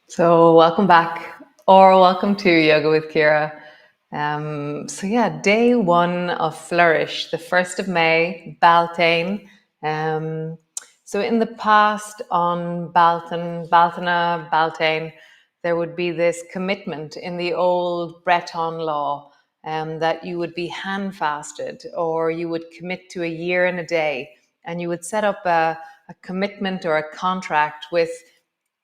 So, welcome back, or welcome to Yoga with Ciara. Day one of Flourish, the 1st of May, Belataine. In the past on Beltaine, there would be this commitment in the old Breton law that you would be handfasted, or you would commit to a year and a day, and you would set up a commitment or a contract with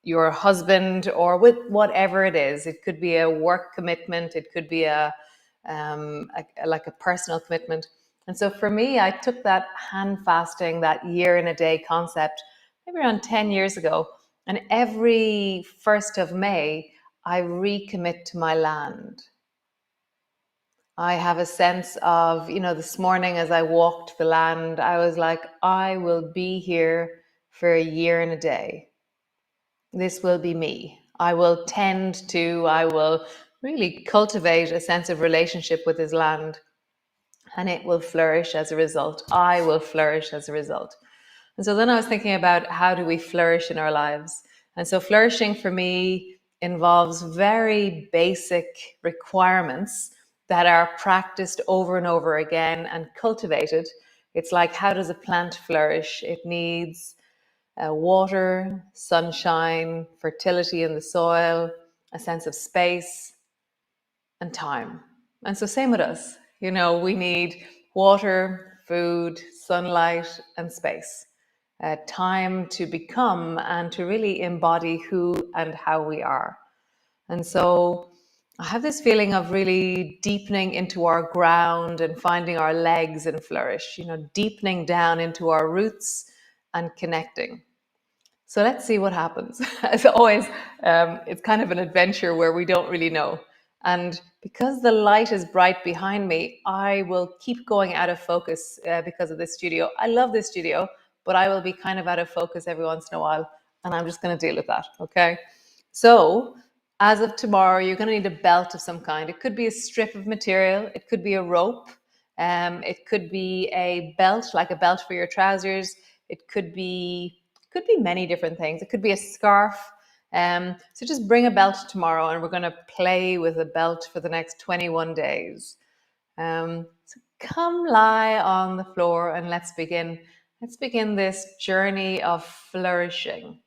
your husband or with whatever it is. It could be a work commitment. It could be like a personal commitment. And so for me, I took that hand fasting, that year in a day concept, maybe around 10 years ago. And every 1st of May, I recommit to my land. I have a sense of, this morning as I walked the land, I was like, I will be here for a year and a day. This will be me. I will really cultivate a sense of relationship with his land, and it will flourish as a result. I will flourish as a result. And so then I was thinking about how do we flourish in our lives? And so flourishing for me involves very basic requirements that are practiced over and over again and cultivated. It's like, how does a plant flourish? It needs water, sunshine, fertility in the soil, a sense of space, and time. And so, same with us. We need water, food, sunlight, and space. Time to become and to really embody who and how we are. And so, I have this feeling of really deepening into our ground and finding our legs and flourish, deepening down into our roots and connecting. So let's see what happens. As always, it's kind of an adventure where we don't really know. And because the light is bright behind me, I will keep going out of focus because of this studio. I love this studio, but I will be kind of out of focus every once in a while. And I'm just going to deal with that. Okay. So as of tomorrow, you're going to need a belt of some kind. It could be a strip of material. It could be a rope. It could be a belt, like a belt for your trousers. It could be many different things. It could be a scarf. So just bring a belt tomorrow, and we're going to play with a belt for the next 21 days. So come lie on the floor and let's begin. Let's begin this journey of flourishing.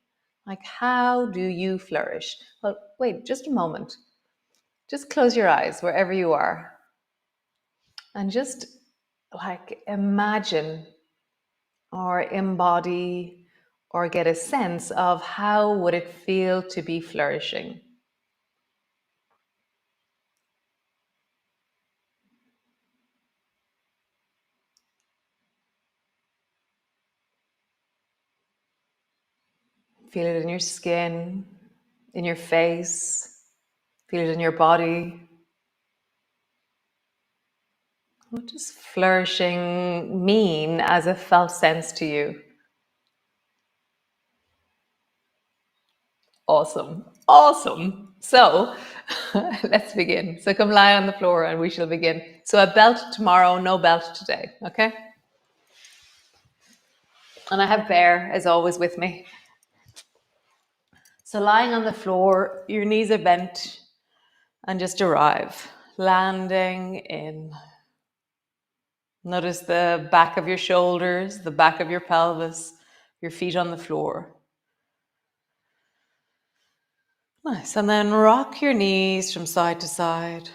Like, how do you flourish? Well, wait, just a moment. Just close your eyes wherever you are. And just like imagine or embody or get a sense of how would it feel to be flourishing. Feel it in your skin, in your face, feel it in your body. What does flourishing mean as a felt sense to you? Awesome. Awesome. So let's begin. So come lie on the floor and we shall begin. So a belt tomorrow, no belt today. Okay. And I have Bear as always with me. So lying on the floor, your knees are bent, and just arrive, landing in. Notice the back of your shoulders, the back of your pelvis, your feet on the floor. Nice. And then rock your knees from side to side.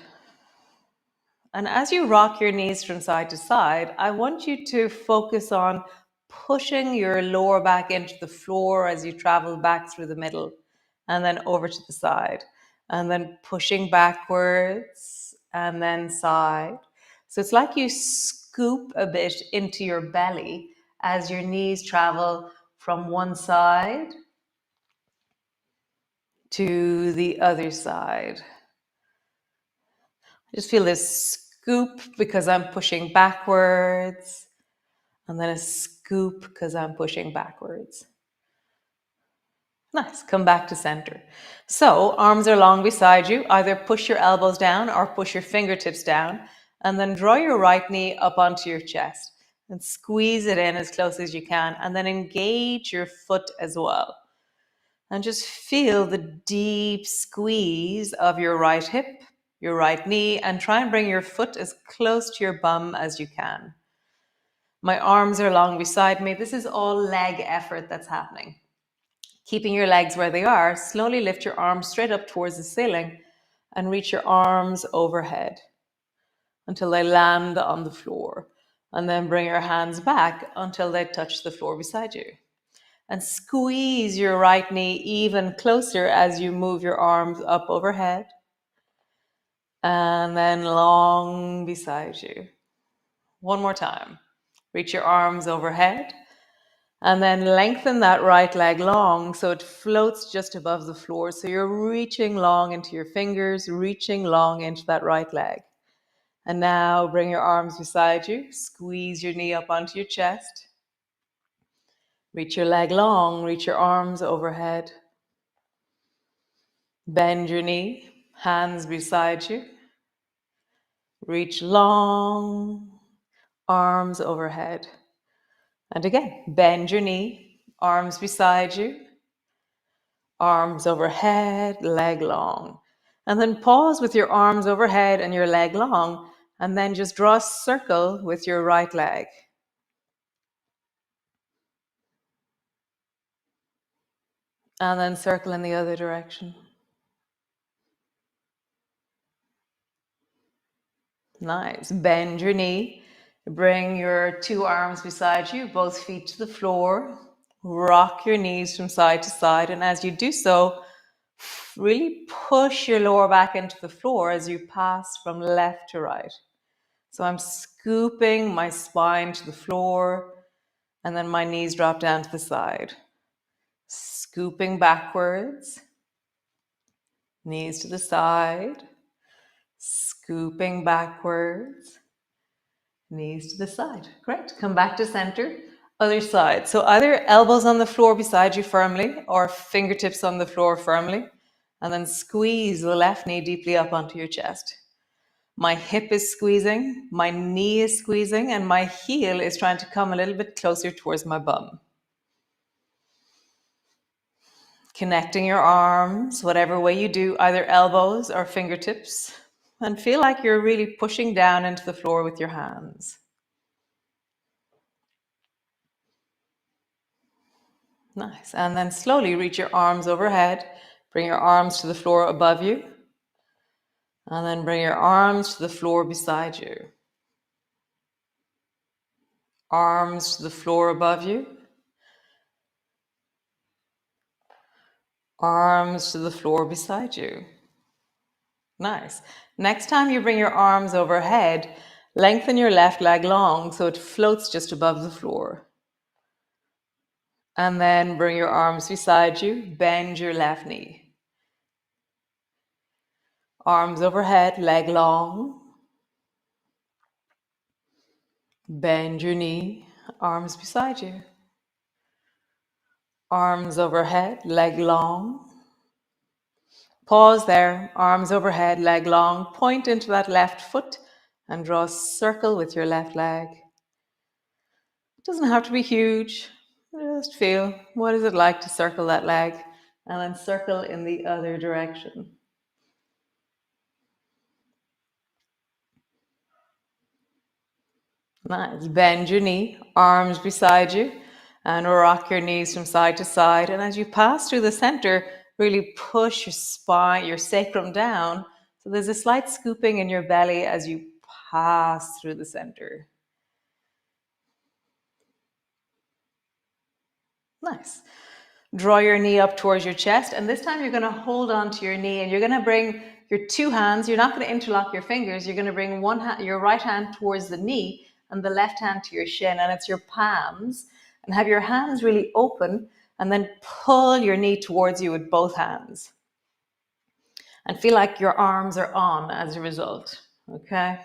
And as you rock your knees from side to side, I want you to focus on pushing your lower back into the floor as you travel back through the middle and then over to the side. And then pushing backwards and then side. So it's like you scoop a bit into your belly as your knees travel from one side to the other side. I just feel this scoop because I'm pushing backwards, and then a scoop because I'm pushing backwards. Nice. Come back to center. So arms are long beside you. Either push your elbows down or push your fingertips down, and then draw your right knee up onto your chest and squeeze it in as close as you can, and then engage your foot as well. And just feel the deep squeeze of your right hip, your right knee, and try and bring your foot as close to your bum as you can. My arms are long beside me. This is all leg effort that's happening. Keeping your legs where they are, slowly lift your arms straight up towards the ceiling and reach your arms overhead until they land on the floor. And then bring your hands back until they touch the floor beside you. And squeeze your right knee even closer as you move your arms up overhead and then long beside you. One more time. Reach your arms overhead and then lengthen that right leg long so it floats just above the floor. So you're reaching long into your fingers, reaching long into that right leg. And now bring your arms beside you. Squeeze your knee up onto your chest. Reach your leg long, reach your arms overhead. Bend your knee, hands beside you. Reach long, arms overhead. And again, bend your knee, arms beside you, arms overhead, leg long. And then pause with your arms overhead and your leg long, and then just draw a circle with your right leg. And then circle in the other direction. Nice. Bend your knee. Bring your two arms beside you, both feet to the floor. Rock your knees from side to side. And as you do so, really push your lower back into the floor as you pass from left to right. So I'm scooping my spine to the floor, and then my knees drop down to the side. Scooping backwards, knees to the side. Scooping backwards, knees to the side. Great. Come back to center. Other side. So either elbows on the floor beside you firmly or fingertips on the floor firmly. And then squeeze the left knee deeply up onto your chest. My hip is squeezing, my knee is squeezing, and my heel is trying to come a little bit closer towards my bum. Connecting your arms, whatever way you do, either elbows or fingertips. And feel like you're really pushing down into the floor with your hands. Nice. And then slowly reach your arms overhead. Bring your arms to the floor above you. And then bring your arms to the floor beside you. Arms to the floor above you. Arms to the floor beside you. Nice. Next time you bring your arms overhead, lengthen your left leg long so it floats just above the floor. And then bring your arms beside you, bend your left knee. Arms overhead, leg long. Bend your knee, arms beside you. Arms overhead, leg long. Pause there, arms overhead, leg long. Point into that left foot and draw a circle with your left leg. It doesn't have to be huge. Just feel, what is it like to circle that leg? And then circle in the other direction. Nice. Bend your knee, arms beside you, and rock your knees from side to side. And as you pass through the center, really push your spine, your sacrum down. So there's a slight scooping in your belly as you pass through the center. Nice. Draw your knee up towards your chest, and this time you're going to hold on to your knee, and you're going to bring your two hands. You're not going to interlock your fingers. You're going to bring one hand, your right hand towards the knee, and the left hand to your shin, and it's your palms. And have your hands really open, and then pull your knee towards you with both hands. And feel like your arms are on as a result. Okay.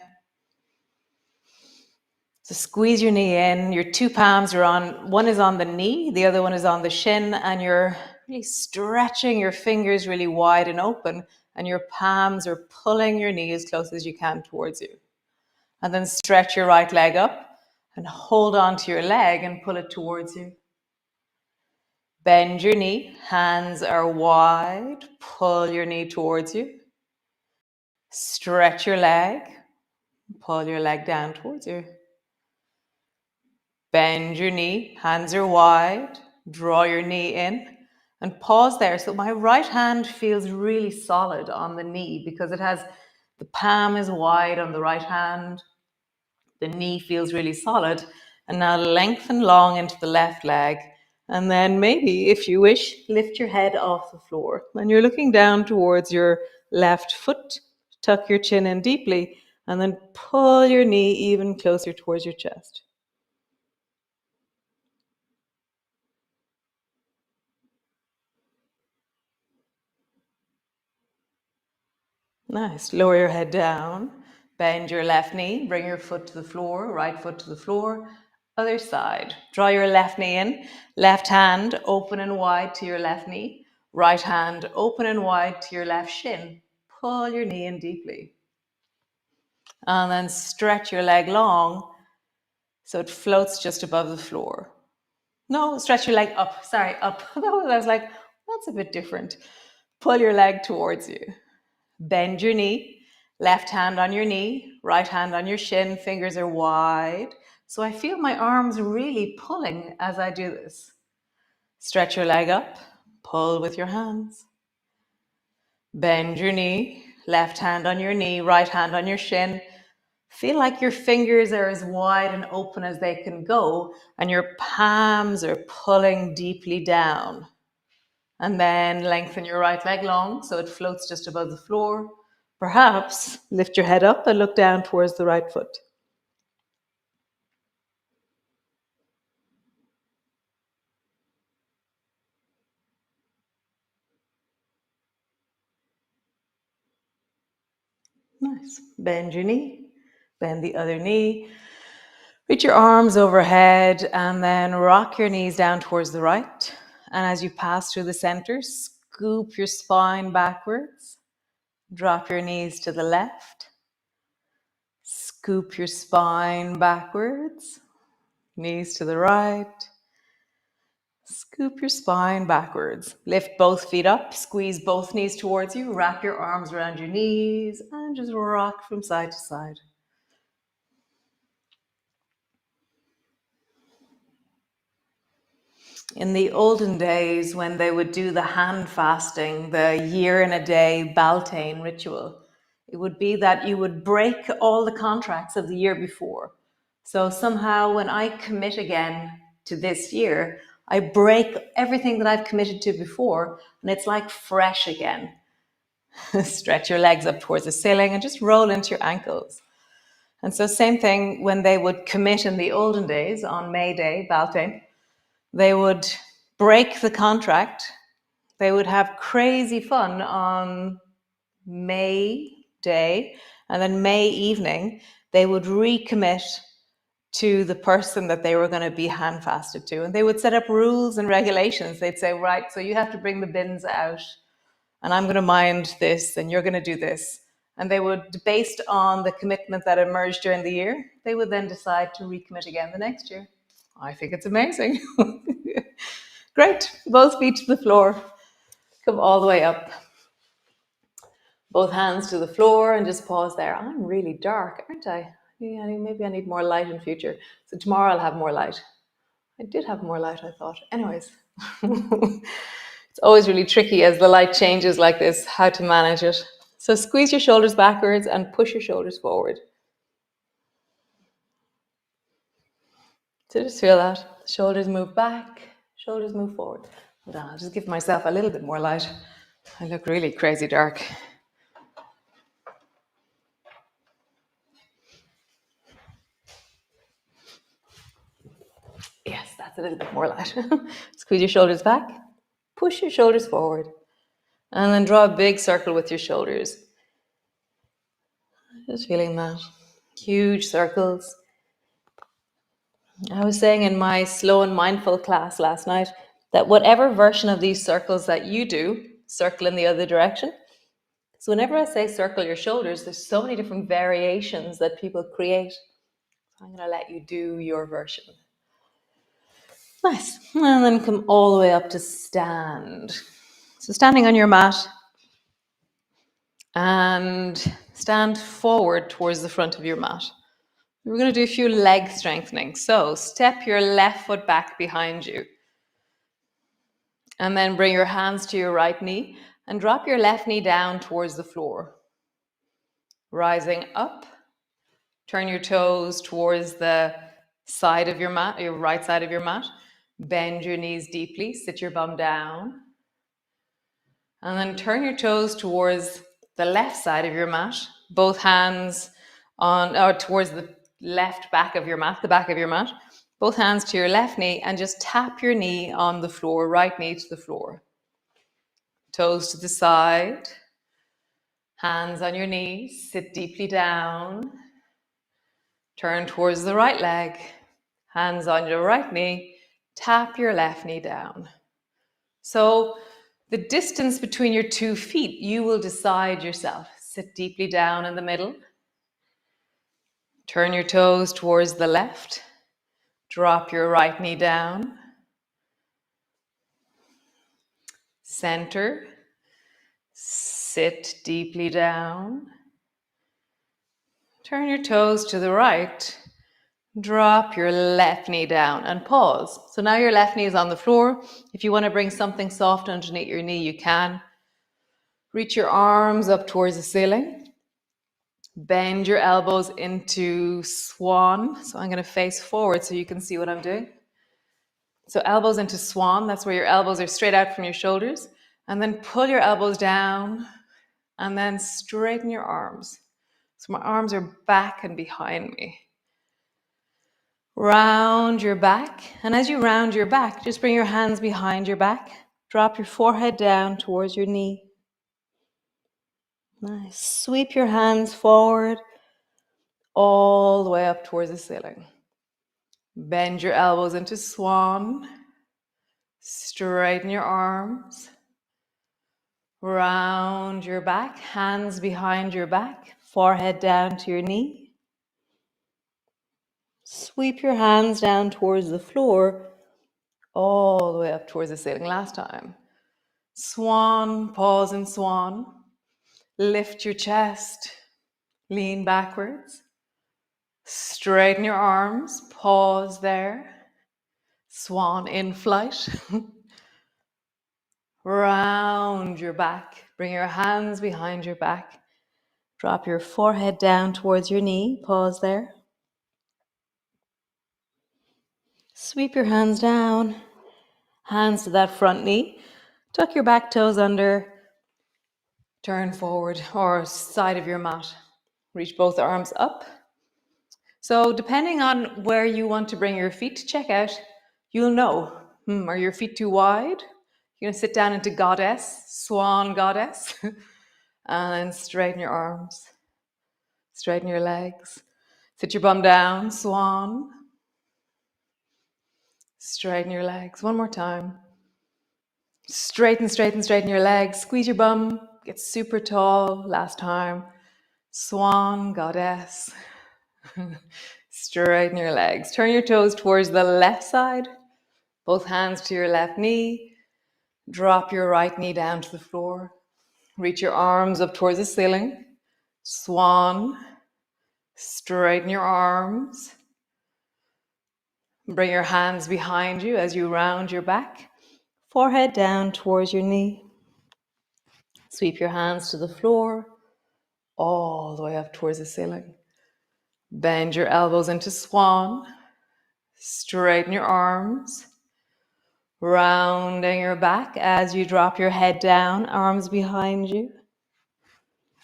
So squeeze your knee in, your two palms are on, one is on the knee, the other one is on the shin, and you're really stretching your fingers really wide and open, and your palms are pulling your knee as close as you can towards you. And then stretch your right leg up and hold on to your leg and pull it towards you. Bend your knee, hands are wide, pull your knee towards you. Stretch your leg, pull your leg down towards you. Bend your knee, hands are wide, draw your knee in, and pause there. So my right hand feels really solid on the knee because it has, the palm is wide on the right hand, the knee feels really solid. And now lengthen long into the left leg. And then maybe, if you wish, lift your head off the floor. And you're looking down towards your left foot. Tuck your chin in deeply. And then pull your knee even closer towards your chest. Nice. Lower your head down. Bend your left knee. Bring your foot to the floor. Right foot to the floor. Other side. Draw your left knee in. Left hand open and wide to your left knee. Right hand open and wide to your left shin. Pull your knee in deeply. And then stretch your leg long so it floats just above the floor. No, stretch your leg up. Sorry, up. I was like, that's a bit different. Pull your leg towards you. Bend your knee, left hand on your knee, right hand on your shin, fingers are wide. So I feel my arms really pulling as I do this. Stretch your leg up, pull with your hands. Bend your knee, left hand on your knee, right hand on your shin. Feel like your fingers are as wide and open as they can go, and your palms are pulling deeply down. And then lengthen your right leg long so it floats just above the floor. Perhaps lift your head up and look down towards the right foot. Nice. Bend your knee, bend the other knee. Reach your arms overhead and then rock your knees down towards the right. And as you pass through the center, scoop your spine backwards. Drop your knees to the left. Scoop your spine backwards. Knees to the right. Scoop your spine backwards. Lift both feet up. Squeeze both knees towards you. Wrap your arms around your knees and just rock from side to side. In the olden days, when they would do the hand fasting, the year in a day Belataine ritual, it would be that you would break all the contracts of the year before. So somehow when I commit again to this year, I break everything that I've committed to before, and it's like fresh again. Stretch your legs up towards the ceiling and just roll into your ankles. And so same thing when they would commit in the olden days on May Day, Beltane, they would break the contract. They would have crazy fun on May Day, and then May evening, they would recommit to the person that they were going to be hand fasted to. And they would set up rules and regulations. They'd say, right, so you have to bring the bins out, and I'm going to mind this, and you're going to do this. And they would, based on the commitment that emerged during the year, they would then decide to recommit again the next year. I think it's amazing. Great. Both feet to the floor. Come all the way up. Both hands to the floor and just pause there. I'm really dark, aren't I? Yeah, maybe I need more light in future. So tomorrow I'll have more light. I did have more light, I thought. Anyways. It's always really tricky as the light changes like this, how to manage it. So squeeze your shoulders backwards and push your shoulders forward. So just feel that. Shoulders move back, shoulders move forward. Hold on, I'll just give myself a little bit more light. I look really crazy dark. Yes, that's a little bit more light. Squeeze your shoulders back, push your shoulders forward, and then draw a big circle with your shoulders. Just feeling that. Huge circles. I was saying in my slow and mindful class last night that whatever version of these circles that you do, circle in the other direction. So whenever I say circle your shoulders, there's so many different variations that people create. So I'm going to let you do your version. Nice. And then come all the way up to stand. So standing on your mat and stand forward towards the front of your mat. We're going to do a few leg strengthening. So step your left foot back behind you. And then bring your hands to your right knee and drop your left knee down towards the floor. Rising up, turn your toes towards the side of your mat, your right side of your mat. Bend your knees deeply, sit your bum down. And then turn your toes towards the left side of your mat, both hands on, or towards the left back of your mat, the back of your mat. Both hands to your left knee and just tap your knee on the floor, right knee to the floor. Toes to the side, hands on your knees, sit deeply down. Turn towards the right leg, hands on your right knee, tap your left knee down. So the distance between your 2 feet, you will decide yourself. Sit deeply down in the middle. Turn your toes towards the left. Drop your right knee down. Center. Sit deeply down. Turn your toes to the right. Drop your left knee down and pause. So now your left knee is on the floor. If you want to bring something soft underneath your knee, you can. Reach your arms up towards the ceiling. Bend your elbows into swan. So I'm going to face forward so you can see what I'm doing. So elbows into swan. That's where your elbows are straight out from your shoulders. And then pull your elbows down and then straighten your arms. So my arms are back and behind me. Round your back. And as you round your back, just bring your hands behind your back. Drop your forehead down towards your knee. Nice. Sweep your hands forward all the way up towards the ceiling. Bend your elbows into swan. Straighten your arms. Round your back, hands behind your back, forehead down to your knee. Sweep your hands down towards the floor, all the way up towards the ceiling. Last time. Swan, pause in swan. Lift your chest, lean backwards. Straighten your arms, pause there. Swan in flight. Round your back, bring your hands behind your back. Drop your forehead down towards your knee, pause there. Sweep your hands down, hands to that front knee. Tuck your back toes under, turn forward or side of your mat. Reach both arms up. So depending on where you want to bring your feet to check out, you'll know, are your feet too wide? You're going to sit down into goddess, swan goddess, and straighten your arms. Straighten your legs. Sit your bum down, swan. Straighten your legs. One more time. Straighten, straighten, straighten your legs. Squeeze your bum. Get super tall. Last time. Swan, goddess. Straighten your legs. Turn your toes towards the left side. Both hands to your left knee. Drop your right knee down to the floor. Reach your arms up towards the ceiling. Swan. Straighten your arms. Bring your hands behind you as you round your back. Forehead down towards your knee. Sweep your hands to the floor, all the way up towards the ceiling. Bend your elbows into swan. Straighten your arms. Rounding your back as you drop your head down, arms behind you.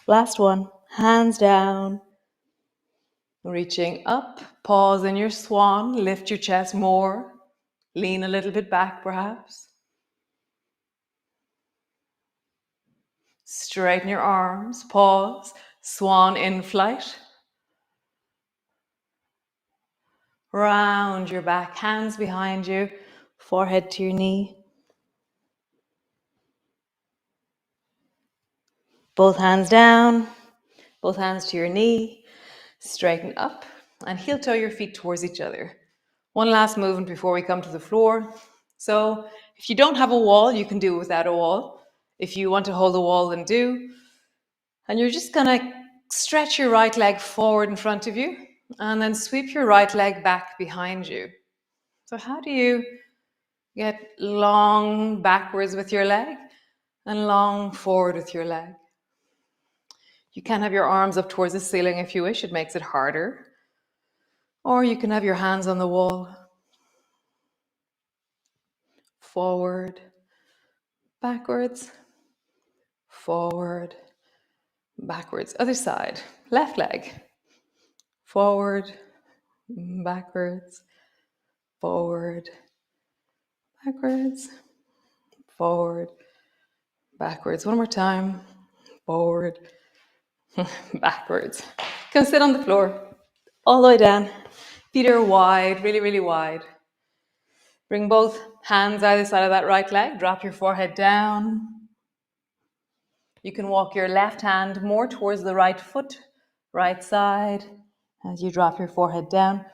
Last one, hands down. Reaching up, pause in your swan, lift your chest more. Lean a little bit back perhaps. Straighten your arms, pause, swan in flight. Round your back, hands behind you, forehead to your knee. Both hands down, both hands to your knee. Straighten up and heel toe your feet towards each other. One last movement before we come to the floor. So if you don't have a wall, you can do it without a wall. If you want to hold a wall, then do. And you're just going to stretch your right leg forward in front of you and then sweep your right leg back behind you. So how do you get long backwards with your leg and long forward with your leg? You can have your arms up towards the ceiling if you wish, it makes it harder. Or you can have your hands on the wall. Forward, backwards, forward, backwards. Other side, left leg. Forward, backwards, forward, backwards, forward, backwards. One more time. Forward, backwards. Come sit on the floor, all the way down. Feet are wide, really, really wide. Bring both hands either side of that right leg. Drop your forehead down. You can walk your left hand more towards the right foot, right side, as you drop your forehead down.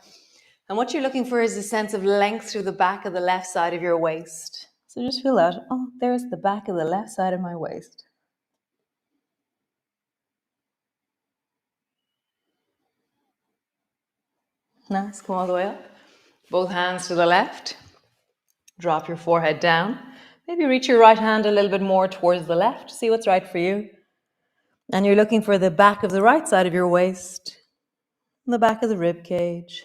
And what you're looking for is a sense of length through the back of the left side of your waist. So just feel that. Oh, there's the back of the left side of my waist. Nice. Come all the way up. Both hands to the left. Drop your forehead down. Maybe reach your right hand a little bit more towards the left. See what's right for you. And you're looking for the back of the right side of your waist, and the back of the rib cage.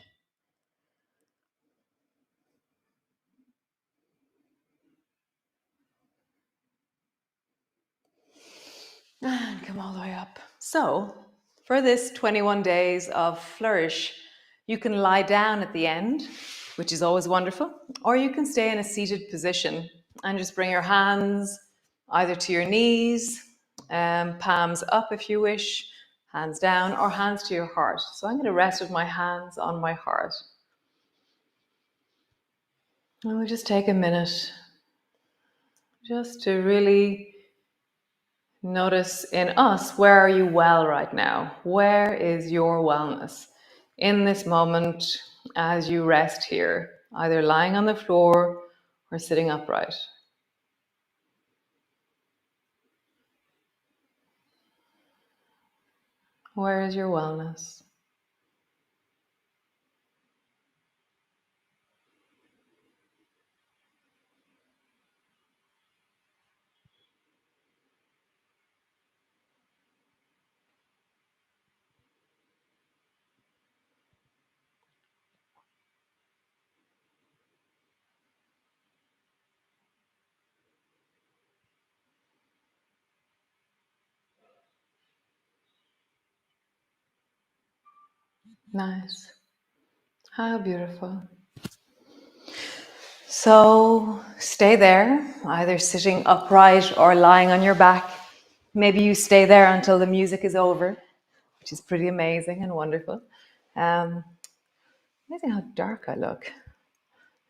And come all the way up. So, for this 21 days of flourish, you can lie down at the end, which is always wonderful, or you can stay in a seated position and just bring your hands either to your knees, palms up if you wish, hands down, or hands to your heart. So I'm going to rest with my hands on my heart. And we'll just take a minute just to really notice in us, where are you well right now? Where is your wellness in this moment as you rest here, either lying on the floor or sitting upright? Where is your wellness? Nice. How beautiful. So stay there, either sitting upright or lying on your back. Maybe you stay there until the music is over, which is pretty amazing and wonderful. Amazing how dark I look.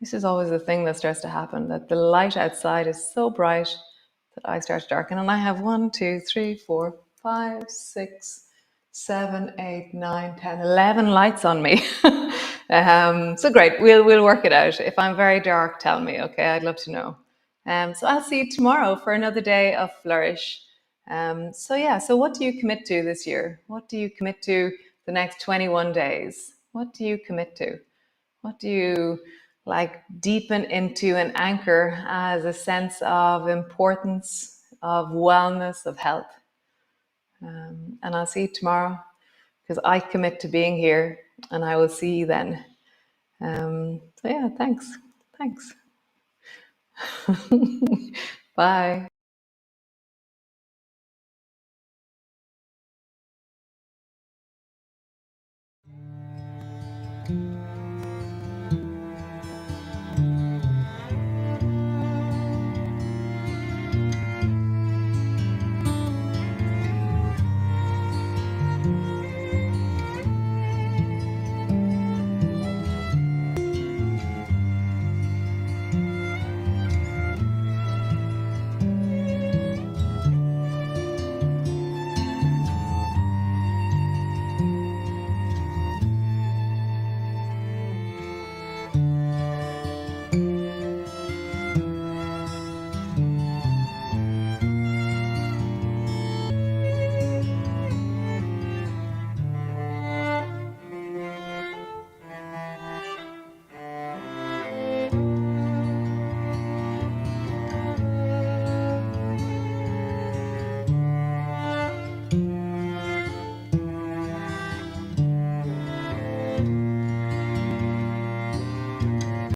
This is always the thing that starts to happen, that the light outside is so bright that I start to darken. And I have 1, 2, 3, 4, 5, 6, 7, 8, 9, 10, 11 lights on me. So great, we'll work it out. If I'm very dark, tell me, okay? I'd love to know. So I'll see you tomorrow for another day of Flourish. So what do you commit to this year? What do you commit to the next 21 days? What do you commit to? What do you deepen into and anchor as a sense of importance, of wellness, of health? And I'll see you tomorrow, because I commit to being here, and I will see you then. Thanks. Bye.